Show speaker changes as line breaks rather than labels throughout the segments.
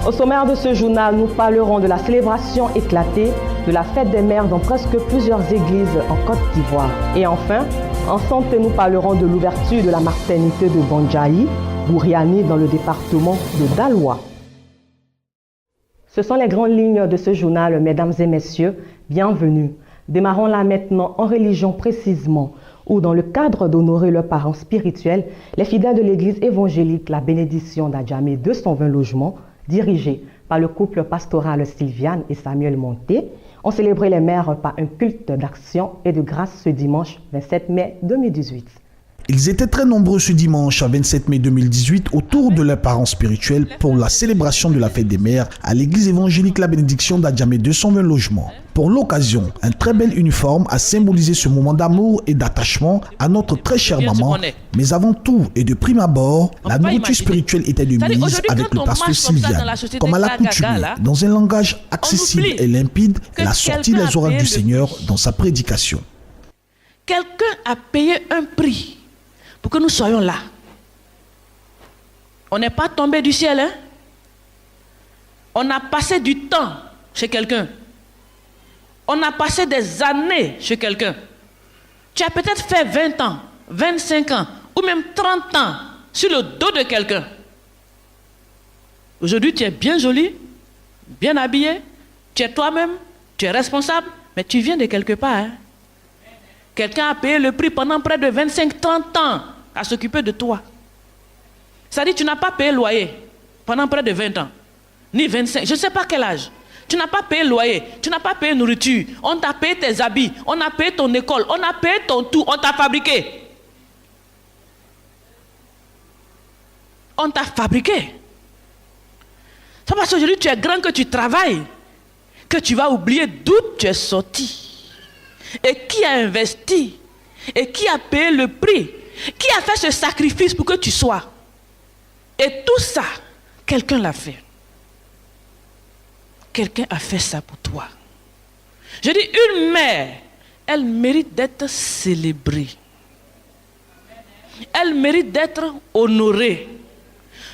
Au sommaire de ce journal, nous parlerons de la célébration éclatée de la fête des mères dans presque plusieurs églises en Côte d'Ivoire. Et enfin, en santé, nous parlerons de l'ouverture de la maternité de Bandjaï, Bouriani, dans le département de Daloa. Ce sont les grandes lignes de ce journal, mesdames et messieurs, bienvenue. Démarrons là maintenant en religion précisément, où dans le cadre d'honorer leurs parents spirituels, les fidèles de l'église évangélique La Bénédiction d'Adjamé 220 logements, dirigés par le couple pastoral Sylviane et Samuel Monté, ont célébré les mères par un culte d'action et de grâce ce dimanche 27 mai 2018.
Ils étaient très nombreux ce dimanche, 27 mai 2018, autour de leurs parents spirituels pour la célébration de la fête des mères à l'église évangélique La Bénédiction d'Adjamé 220 logements. Pour l'occasion, un très bel uniforme a symbolisé ce moment d'amour et d'attachement à notre très chère maman. Mais avant tout et de prime abord, la nourriture spirituelle était de mise avec le pasteur Sylviane. Comme à l'accoutumée, dans un langage accessible et limpide, elle a sorti les oracles du Seigneur dans sa prédication.
Quelqu'un a payé un prix pour que nous soyons là. On n'est pas tombé du ciel, hein? On a passé du temps chez quelqu'un. On a passé des années chez quelqu'un. Tu as peut-être fait 20 ans, 25 ans, ou même 30 ans sur le dos de quelqu'un. Aujourd'hui, tu es bien joli, bien habillé, tu es toi-même, tu es responsable, mais tu viens de quelque part, hein? Quelqu'un a payé le prix pendant près de 25-30 ans à s'occuper de toi. Ça dit, tu n'as pas payé loyer pendant près de 20 ans, ni 25, je ne sais pas quel âge. Tu n'as pas payé loyer, tu n'as pas payé nourriture, on t'a payé tes habits, on a payé ton école, on a payé ton tout, on t'a fabriqué. On t'a fabriqué. C'est parce qu'aujourd'hui tu es grand que tu travailles, que tu vas oublier d'où tu es sorti. Et qui a investi, et qui a payé le prix, qui a fait ce sacrifice pour que tu sois. Et tout ça, quelqu'un l'a fait. Quelqu'un a fait ça pour toi. Je dis, une mère, elle mérite d'être célébrée. Elle mérite d'être honorée.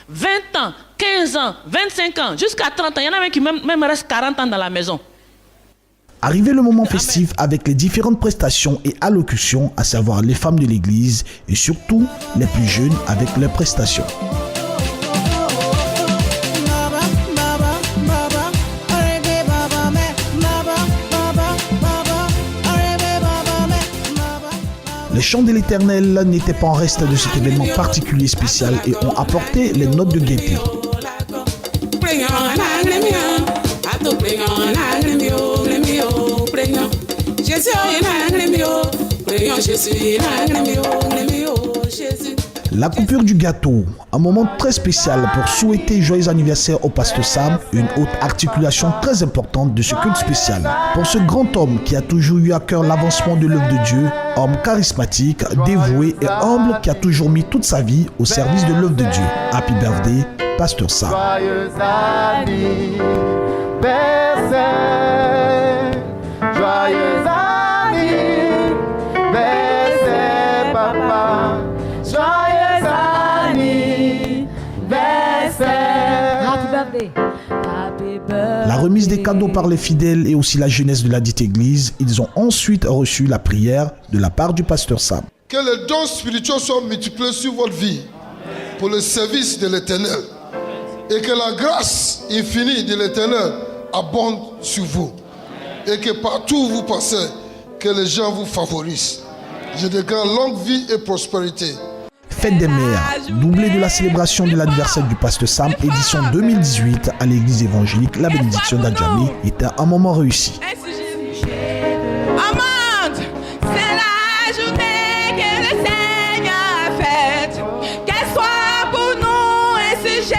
20 ans, 15 ans, 25 ans, jusqu'à 30 ans. Il y en a même qui même restent 40 ans dans la maison.
Arrivé le moment festif avec les différentes prestations et allocutions, à savoir les femmes de l'église et surtout les plus jeunes avec leurs prestations. Les chants de l'Éternel n'étaient pas en reste de cet événement particulier spécial et ont apporté les notes de gaieté. La coupure du gâteau, un moment très spécial pour souhaiter joyeux anniversaire au pasteur Sam, une haute articulation très importante de ce culte spécial. Pour ce grand homme qui a toujours eu à cœur l'avancement de l'œuvre de Dieu, homme charismatique, dévoué et humble qui a toujours mis toute sa vie au service de l'œuvre de Dieu. Happy birthday, pasteur Sam.
Joyeux anniversaire, joyeux anniversaire, papa. Joyeux anniversaire.
Happy birthday. Happy birthday.
La remise des cadeaux par les fidèles et aussi la jeunesse de la dite église, ils ont ensuite reçu la prière de la part du pasteur Sam.
Que les dons spirituels soient multipliés sur votre vie pour le service de l'Éternel. Et que la grâce infinie de l'Éternel abonde sur vous. Et que partout où vous passez, que les gens vous favorisent. Je déclare longue vie et prospérité.
Fête des mères, doublée de la célébration de l'anniversaire du pasteur Sam, édition 2018 à l'église évangélique La Bénédiction d'Adjamé, était un moment réussi.
Amande, c'est la journée que le Seigneur a faite. Qu'elle soit pour nous un sujet.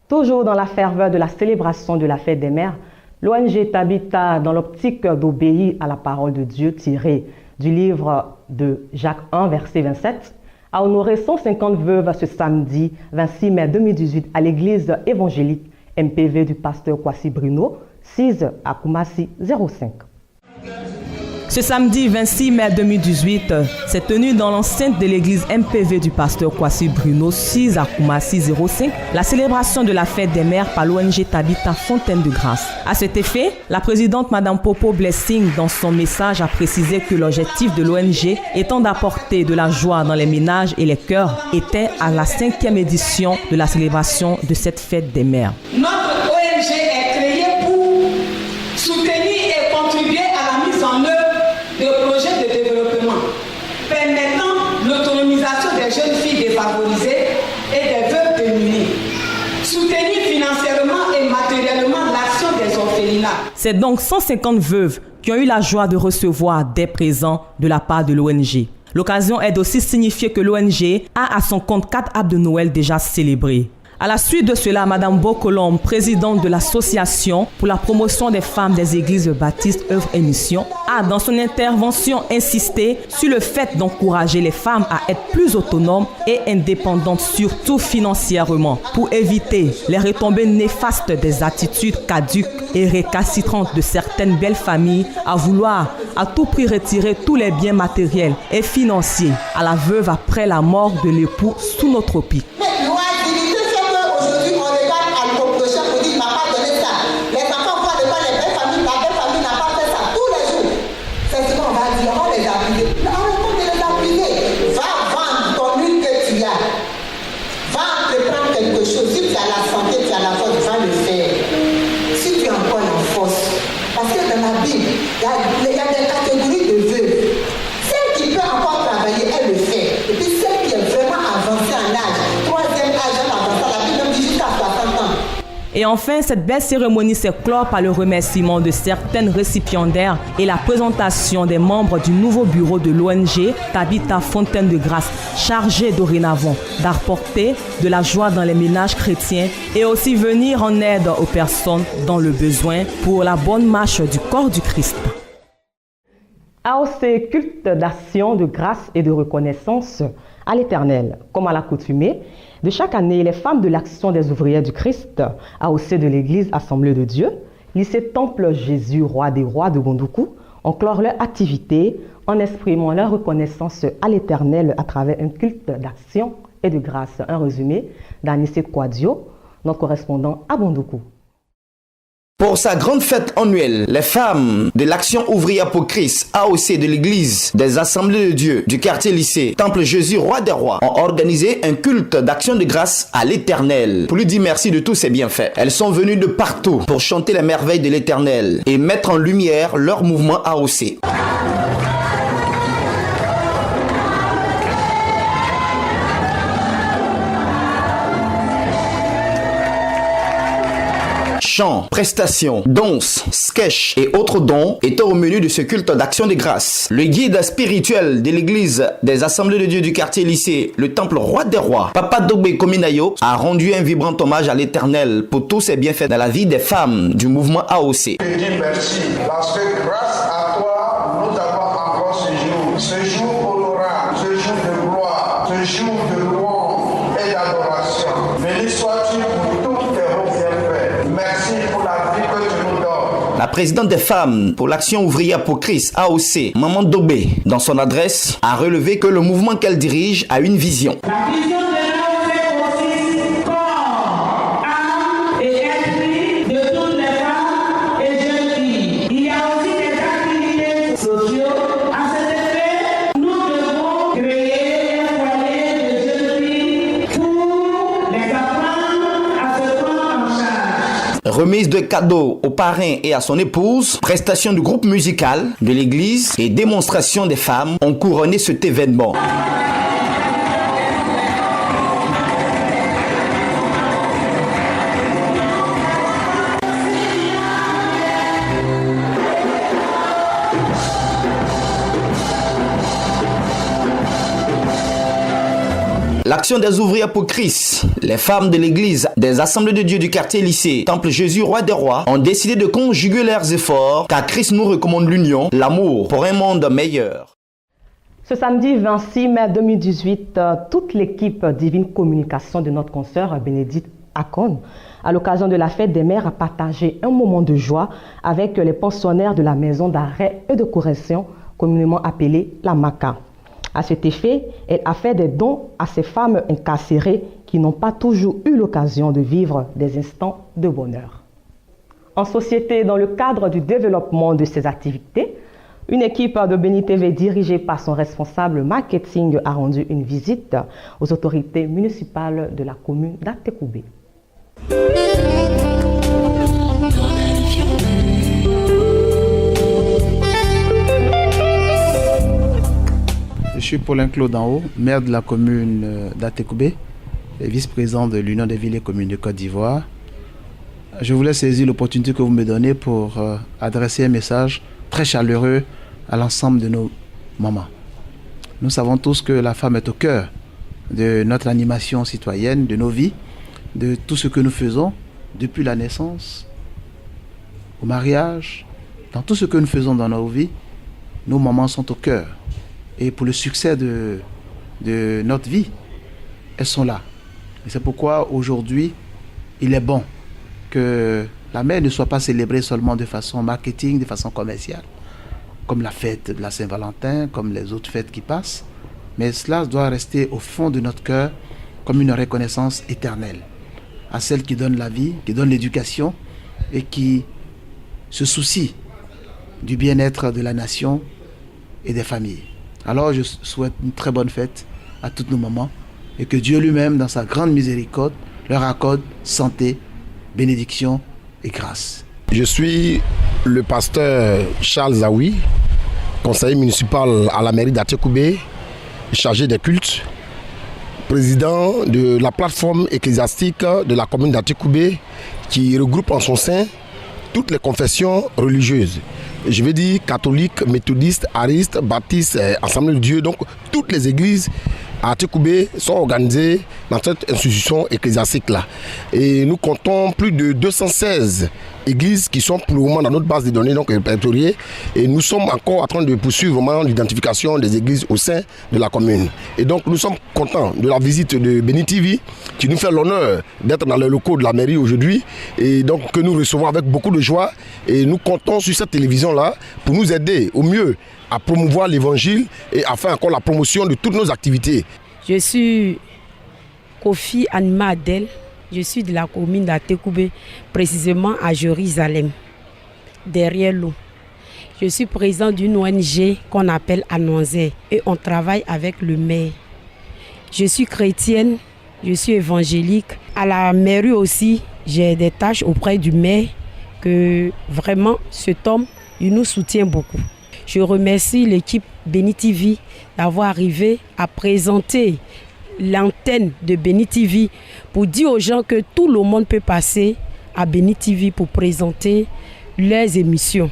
Toujours dans la ferveur de la célébration de la fête des mères, l'ONG Tabitha, dans l'optique d'obéir à la parole de Dieu tirée du livre de Jacques 1, verset 27, a honoré 150 veuves ce samedi 26 mai 2018 à l'église évangélique MPV du pasteur Kwasi Bruno, 6 à Koumassi 05. Ce samedi 26 mai 2018 s'est tenu dans l'enceinte de l'église MPV du pasteur Kwasi Bruno 6 à Koumassi 05 la célébration de la fête des mères par l'ONG Tabitha Fontaine de Grâce. À cet effet, la présidente Madame Popo Blessing dans son message a précisé que l'objectif de l'ONG étant d'apporter de la joie dans les ménages et les cœurs était à la 5e édition de la célébration de cette fête des mères.
Notre ONG est créée pour soutenir et contribuer à la mise en œuvre de projets de développement permettant l'autonomisation des jeunes filles défavorisées et des veuves démunies. Soutenir financièrement et matériellement l'action des orphelinats.
C'est donc 150 veuves qui ont eu la joie de recevoir des présents de la part de l'ONG. L'occasion est aussi signifier que l'ONG a à son compte 4 arbres de Noël déjà célébrés. À la suite de cela, Madame Bocolombe, présidente de l'association pour la promotion des femmes des églises baptistes œuvre et mission, a dans son intervention insisté sur le fait d'encourager les femmes à être plus autonomes et indépendantes, surtout financièrement, pour éviter les retombées néfastes des attitudes caduques et récalcitrantes de certaines belles familles à vouloir à tout prix retirer tous les biens matériels et financiers à la veuve après la mort de l'époux sous nos tropiques.
Il y a des catégories de veuves. Celle qui peut encore travailler, elle le fait. Et puis celle qui est vraiment avancée en âge, 3e âge, elle avance, la vie même jusqu'à 60 ans.
Et enfin, cette belle cérémonie s'est clore par le remerciement de certaines récipiendaires et la présentation des membres du nouveau bureau de l'ONG Tabitha Fontaine de Grâce, chargé dorénavant d'apporter de la joie dans les ménages chrétiens et aussi venir en aide aux personnes dans le besoin pour la bonne marche du corps du Christ.
AOC, culte d'action, de grâce et de reconnaissance à l'Éternel. Comme à l'accoutumée, de chaque année, les femmes de l'Action des ouvrières du Christ, AOC de l'Église Assemblée de Dieu, lycée Temple Jésus, roi des rois de Gondoukou, ont clore leur activité en exprimant leur reconnaissance à l'Éternel à travers un culte d'action et de grâce. Un résumé d'Anicet Kouadio, notre correspondant à Gondoukou.
Pour sa grande fête annuelle, les femmes de l'Action ouvrière pour Christ, AOC de l'Église des Assemblées de Dieu du quartier lycée Temple Jésus, roi des rois, ont organisé un culte d'action de grâce à l'Éternel pour lui dire merci de tous ses bienfaits. Elles sont venues de partout pour chanter les merveilles de l'Éternel et mettre en lumière leur mouvement AOC. Chants, prestations, danses, sketchs et autres dons étaient au menu de ce culte d'action de grâce. Le guide spirituel de l'église des Assemblées de Dieu du quartier lycée, le temple roi des rois, Papa Dogbe Kominayo, a rendu un vibrant hommage à l'Éternel pour tous ses bienfaits dans la vie des femmes du mouvement AOC.
Je dis merci parce que grâce à toi, nous avons encore ce jour honorable, ce jour de gloire, ce jour de louange et d'adoration. Béni sois-tu pour tous tes bienfaits. Merci pour la vie que tu nous donnes.
La présidente des femmes pour l'Action ouvrière pour Christ, AOC, Maman Dobé, dans son adresse, a relevé que le mouvement qu'elle dirige a une vision.
La vision de l'AOC consiste corps, âme et esprit de toutes les femmes et jeunes filles. Il y a aussi des activités sociales. À cet effet, nous devons créer un foyer de jeunes filles pour les apprendre à se prendre en charge.
Remise de cadeaux aux parrains et à son épouse, prestation du groupe musical de l'église et démonstration des femmes ont couronné cet événement. L'Action des ouvrières pour Christ, les femmes de l'église des Assemblées de Dieu du quartier lycée Temple Jésus, roi des rois, ont décidé de conjuguer leurs efforts car Christ nous recommande l'union, l'amour pour un monde meilleur.
Ce samedi 26 mai 2018, toute l'équipe Divine Communication de notre consoeur Bénédicte Akon, à l'occasion de la fête des mères, a partagé un moment de joie avec les pensionnaires de la maison d'arrêt et de correction
communément appelée la Maca. À cet effet, elle a fait des dons à ces femmes incarcérées qui n'ont pas toujours eu l'occasion de vivre des instants de bonheur. En société, dans le cadre du développement de ces activités, une équipe de Béni TV dirigée par son responsable marketing a rendu une visite aux autorités municipales de la commune d'Atekoubé.
Je suis Paulin Claude Danhaut, maire de la commune d'Atekoubé et vice-président de l'Union des villes et communes de Côte d'Ivoire. Je voulais saisir l'opportunité que vous me donnez pour adresser un message très chaleureux à l'ensemble de nos mamans. Nous savons tous que la femme est au cœur de notre animation citoyenne, de nos vies, de tout ce que nous faisons depuis la naissance, au mariage, dans tout ce que nous faisons dans nos vies, nos mamans sont au cœur. Et pour le succès de notre vie, elles sont là. Et c'est pourquoi aujourd'hui, il est bon que la mère ne soit pas célébrée seulement de façon marketing, de façon commerciale, comme la fête de la Saint-Valentin, comme les autres fêtes qui passent. Mais cela doit rester au fond de notre cœur comme une reconnaissance éternelle à celle qui donne la vie, qui donne l'éducation et qui se soucie du bien-être de la nation et des familles. Alors je souhaite une très bonne fête à toutes nos mamans et que Dieu lui-même, dans sa grande miséricorde, leur accorde santé, bénédiction et grâce.
Je suis le pasteur Charles Zawi, conseiller municipal à la mairie d'Atekoubé, chargé des cultes, président de la plateforme ecclésiastique de la commune d'Atekoubé qui regroupe en son sein toutes les confessions religieuses. Je veux dire catholiques, méthodistes, aristes, baptistes, Assemblée de Dieu. Donc toutes les églises à Atekoubé sont organisées dans cette institution ecclésiastique-là. Et nous comptons plus de 216 églises qui sont pour le moment dans notre base de données, donc répertoriées. Et nous sommes encore en train de poursuivre vraiment l'identification des églises au sein de la commune. Et donc nous sommes contents de la visite de Béni TV qui nous fait l'honneur d'être dans les locaux de la mairie aujourd'hui. Et donc que nous recevons avec beaucoup de joie. Et nous comptons sur cette télévision-là pour nous aider au mieux à promouvoir l'évangile et à faire encore la promotion de toutes nos activités.
Je suis Kofi Anima Adel, je suis de la commune d'Atekoubé, précisément à Jérusalem, derrière l'eau. Je suis président d'une ONG qu'on appelle Anonzé et on travaille avec le maire. Je suis chrétienne, je suis évangélique. À la mairie aussi, j'ai des tâches auprès du maire que vraiment cet homme, il nous soutient beaucoup. Je remercie l'équipe Béni TV d'avoir arrivé à présenter l'antenne de Béni TV pour dire aux gens que tout le monde peut passer à Béni TV pour présenter leurs émissions.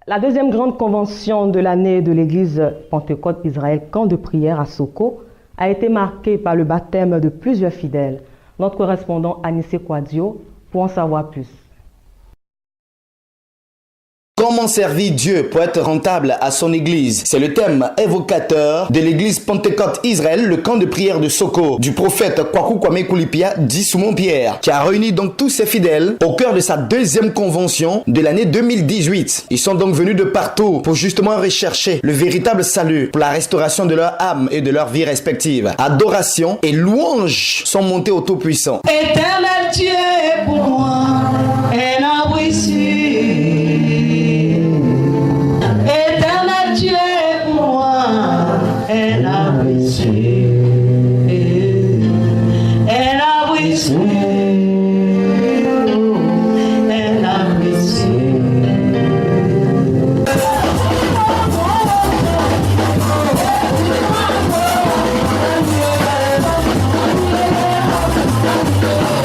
La deuxième grande convention de l'année de l'église Pentecôte Israël Camp de prière à Soko a été marquée par le baptême de plusieurs fidèles. Notre correspondant Anissé Kouadio pour en savoir plus.
Comment servir Dieu pour être rentable à son église? C'est le thème évocateur de l'église Pentecôte Israël, le camp de prière de Soko, du prophète Kwaku Kwame Koulipia, dit Simon Pierre, qui a réuni donc tous ses fidèles au cœur de sa deuxième convention de l'année 2018. Ils sont donc venus de partout pour justement rechercher le véritable salut pour la restauration de leur âme et de leur vie respective. Adoration et louange sont montés au Tout-Puissant.
Éternel Dieu pour moi, un arbre ici. Éternel Dieu pour moi, un arbre ici. Un arbre ici. Un arbre ici.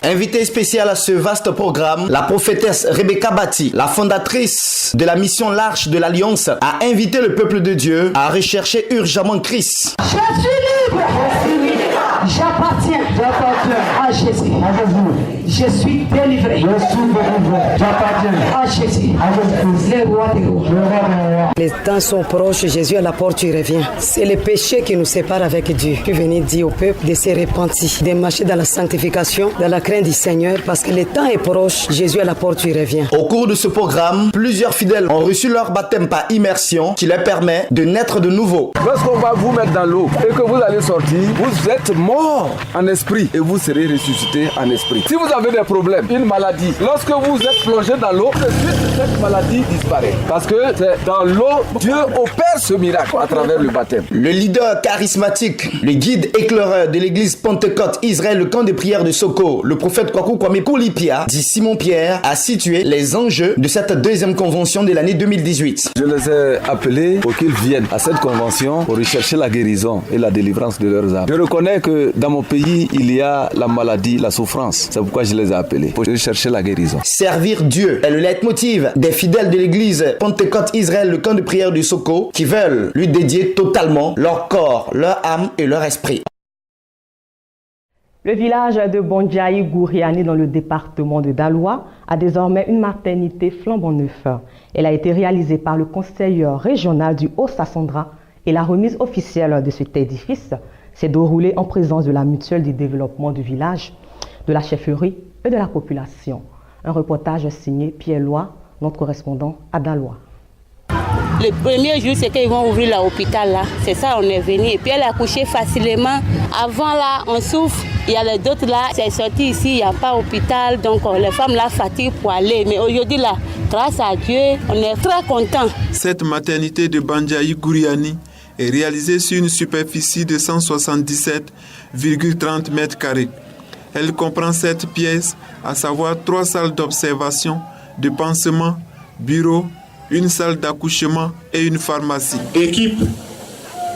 Invitée spéciale à ce vaste programme, la prophétesse Rebecca Bati, la fondatrice de la mission L'Arche de l'Alliance, a invité le peuple de Dieu à rechercher urgemment Christ.
Je suis libre. J'appartiens à Jésus. Je suis délivré. J'appartiens à Jésus. Le roi des rois.
Les temps sont proches, Jésus à la porte, il revient. C'est le péché qui nous sépare avec Dieu. Je venais dire au peuple de se repentir, de marcher dans la sanctification, dans la crainte du Seigneur, parce que le temps est proche, Jésus à la porte, il revient.
Au cours de ce programme, plusieurs fidèles ont reçu leur baptême par immersion qui leur permet de naître de nouveau.
Lorsqu'on va vous mettre dans l'eau et que vous allez sortir, vous êtes mort en esprit et vous serez ressuscité en esprit. Si vous avez des problèmes, une maladie, lorsque vous êtes plongé dans l'eau, de suite cette maladie disparaît. Parce que c'est dans l'eau, Dieu opère ce miracle à travers le baptême.
Le leader charismatique, le guide éclaireur de l'église Pentecôte Israël, le camp de prière de Soko, le prophète Kwaku Kwame Koulipia, dit Simon Pierre, a situé les enjeux de cette deuxième convention de l'année 2018.
Je les ai appelés pour qu'ils viennent à cette convention pour rechercher la guérison et la délivrance de leurs âmes. Je reconnais que dans mon pays, il y a la maladie, la souffrance. C'est pourquoi je les ai appelés, pour rechercher la guérison.
Servir Dieu est le leitmotiv des fidèles de l'église Pentecôte Israël, le camp de prière du Soko, qui veulent lui dédier totalement leur corps, leur âme et leur esprit.
Le village de Bondjaï Gouriani dans le département de Daloa a désormais une maternité flambant neuve. Elle a été réalisée par le conseiller régional du Haut-Sassandra et la remise officielle de cet édifice s'est déroulée en présence de la mutuelle du développement du village, de la chefferie et de la population. Un reportage signé Pierre Loy, notre correspondant à Daloa.
Le premier jour, c'est qu'ils vont ouvrir l'hôpital là. C'est ça, on est venu. Et puis elle a accouché facilement. Avant là, on souffre. Il y a les d'autres là, c'est sorti ici, il n'y a pas d'hôpital. Donc les femmes là fatiguent pour aller. Mais aujourd'hui là, grâce à Dieu, on est très contents.
Cette maternité de Bondjaï Gouriani est réalisée sur une superficie de 177,30 mètres carrés. Elle comprend 7 pièces, à savoir 3 salles d'observation, de pansement, bureau, une salle d'accouchement et une pharmacie.
L'équipe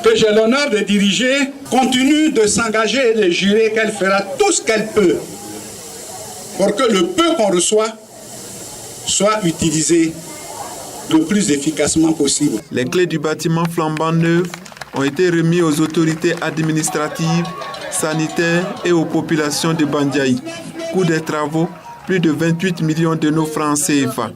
que j'ai l'honneur de diriger continue de s'engager et de jurer qu'elle fera tout ce qu'elle peut pour que le peu qu'on reçoit soit utilisé le plus efficacement possible.
Les clés du bâtiment flambant neuf ont été remises aux autorités administratives, sanitaires et aux populations de Bondjaï. Coût des travaux, plus de 28 millions de nos francs CFA.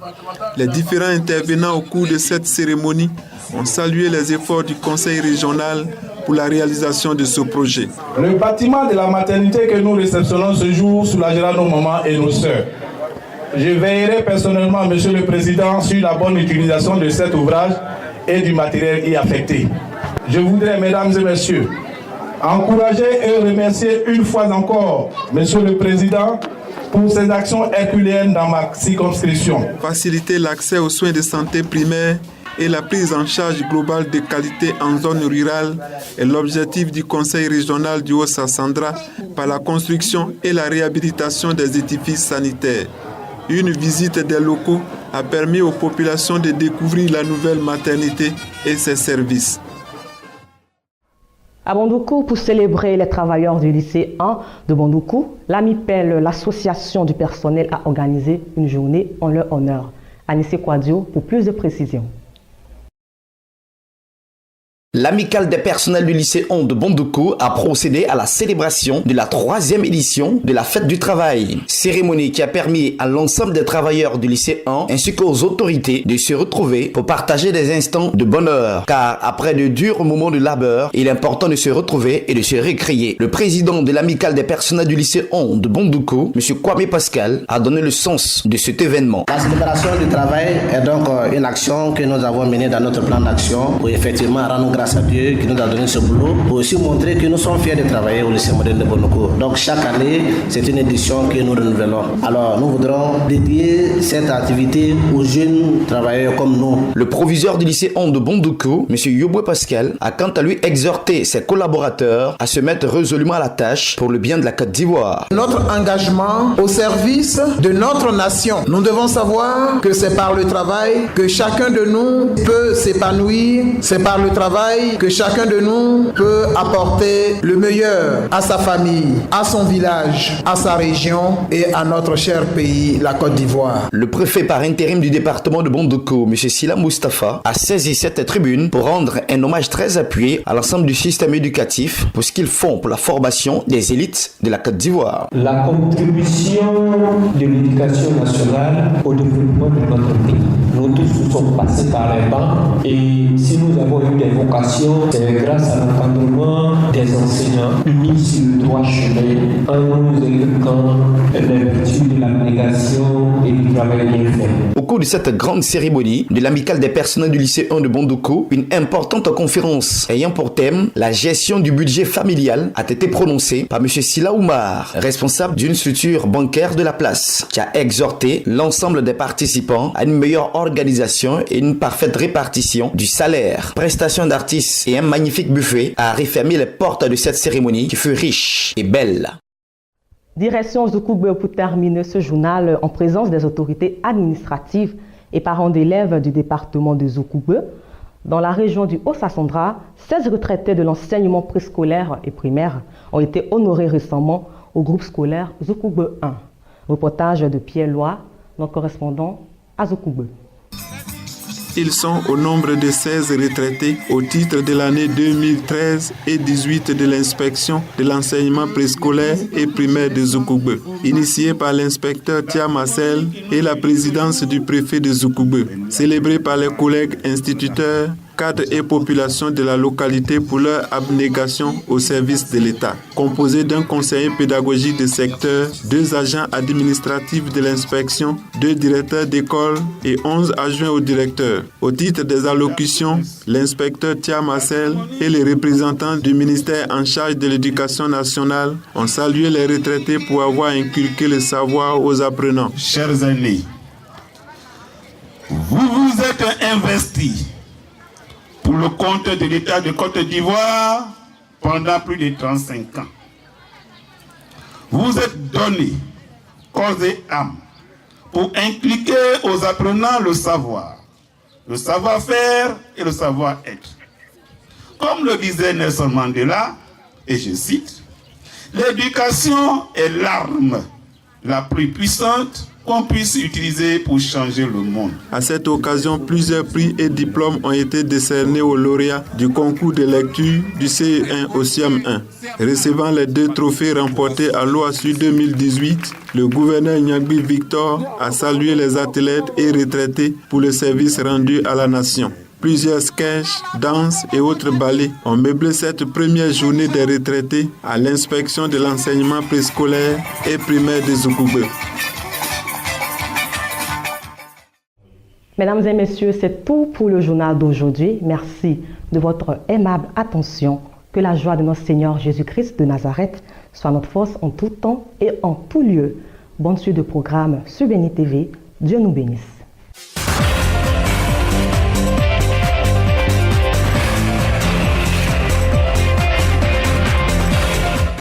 Les différents intervenants au cours de cette cérémonie ont salué les efforts du conseil régional pour la réalisation de ce projet.
Le bâtiment de la maternité que nous réceptionnons ce jour soulagera nos mamans et nos sœurs. Je veillerai personnellement, Monsieur le Président, sur la bonne utilisation de cet ouvrage et du matériel y affecté. Je voudrais, Mesdames et Messieurs, encourager et remercier une fois encore, Monsieur le Président, pour ses actions herculéennes dans ma circonscription.
Faciliter l'accès aux soins de santé primaires et la prise en charge globale de qualité en zone rurale est l'objectif du Conseil régional du Haut-Sassandra par la construction et la réhabilitation des édifices sanitaires. Une visite des locaux a permis aux populations de découvrir la nouvelle maternité et ses services.
À Bondoukou, pour célébrer les travailleurs du lycée 1 de Bondoukou, l'AMIPEL, l'association du personnel, a organisé une journée en leur honneur. Anissé Kouadio pour plus de précisions.
L'amicale des personnels du lycée 1 de Bondoukou a procédé à la célébration de la 3e édition de la fête du travail. Cérémonie qui a permis à l'ensemble des travailleurs du lycée 1 ainsi qu'aux autorités de se retrouver pour partager des instants de bonheur. Car après de durs moments de labeur, il est important de se retrouver et de se récréer. Le président de l'amicale des personnels du lycée 1 de Bondoukou, M. Kwame Pascal, a donné le sens de cet événement.
La célébration du travail est donc une action que nous avons menée dans notre plan d'action pour effectivement rendre grâce à Dieu qui nous a donné ce boulot, pour aussi montrer que nous sommes fiers de travailler au lycée moderne de Bondoukou. Donc chaque année, c'est une édition que nous renouvelons. Alors nous voudrons dédier cette activité aux jeunes travailleurs comme nous.
Le proviseur du lycée 1 de Bondoukou, M. Yoboué Pascal, a quant à lui exhorté ses collaborateurs à se mettre résolument à la tâche pour le bien de la Côte d'Ivoire.
Notre engagement au service de notre nation. Nous devons savoir que c'est par le travail que chacun de nous peut s'épanouir. C'est par le travail travail que chacun de nous peut apporter le meilleur à sa famille, à son village, à sa région et à notre cher pays, la Côte d'Ivoire.
Le préfet par intérim du département de Bondoko, M. Sila Mustafa, a saisi cette tribune pour rendre un hommage très appuyé à l'ensemble du système éducatif pour ce qu'ils font pour la formation des élites de la Côte d'Ivoire.
La contribution de l'éducation nationale au développement de notre pays. Nous tous nous sommes passés par les bancs et si nous avons eu des vocations, c'est grâce à l'encadrement des enseignants mis sur le droit chemin en nous éduquant les vertus de l'abnégation et du travail bien fait.
Au cours de cette grande cérémonie de l'amicale des personnels du lycée 1 de Bondoko, une importante conférence ayant pour thème la gestion du budget familial a été prononcée par M. Sila Oumar, responsable d'une structure bancaire de la place, qui a exhorté l'ensemble des participants à une meilleure organisation et une parfaite répartition du salaire. Prestation d'artistes et un magnifique buffet a refermé les portes de cette cérémonie qui fut riche et belle.
Direction Zoukoube pour terminer ce journal en présence des autorités administratives et parents d'élèves du département de Zoukoube. Dans la région du Haut-Sassandra, 16 retraités de l'enseignement préscolaire et primaire ont été honorés récemment au groupe scolaire Zoukoube 1. Reportage de Pierre Loy, notre correspondant à Zoukoube.
Ils sont au nombre de 16 retraités au titre de l'année 2013 et 2018 de l'inspection de l'enseignement préscolaire et primaire de Zoukoube, initiée par l'inspecteur Tia Marcel et la présidence du préfet de Zoukoube, célébrée par les collègues instituteurs, cadres et populations de la localité pour leur abnégation au service de l'État. Composé d'un conseiller pédagogique de secteur, 2 agents administratifs de l'inspection, 2 directeurs d'école et 11 adjoints au directeur. Au titre des allocutions, l'inspecteur Tia Marcel et les représentants du ministère en charge de l'éducation nationale ont salué les retraités pour avoir inculqué le savoir aux apprenants.
Chers aînés, vous vous êtes investis pour le compte de l'État de Côte d'Ivoire pendant plus de 35 ans. Vous êtes donné corps et âme pour inculquer aux apprenants le savoir-faire et le savoir-être. Comme le disait Nelson Mandela, et je cite, « L'éducation est l'arme la plus puissante qu'on puisse utiliser pour changer le monde. »
À cette occasion, plusieurs prix et diplômes ont été décernés aux lauréats du concours de lecture du CE1 au SIAM 1. Recevant les 2 trophées remportés à l'OASU 2018, le gouverneur Nyagbi Victor a salué les athlètes et retraités pour le service rendu à la nation. Plusieurs sketchs, danses et autres ballets ont meublé cette première journée des retraités à l'inspection de l'enseignement préscolaire et primaire de Zoukoube.
Mesdames et messieurs, c'est tout pour le journal d'aujourd'hui. Merci de votre aimable attention. Que la joie de notre Seigneur Jésus-Christ de Nazareth soit notre force en tout temps et en tout lieu. Bonne suite de programme sur Béni TV. Dieu nous bénisse.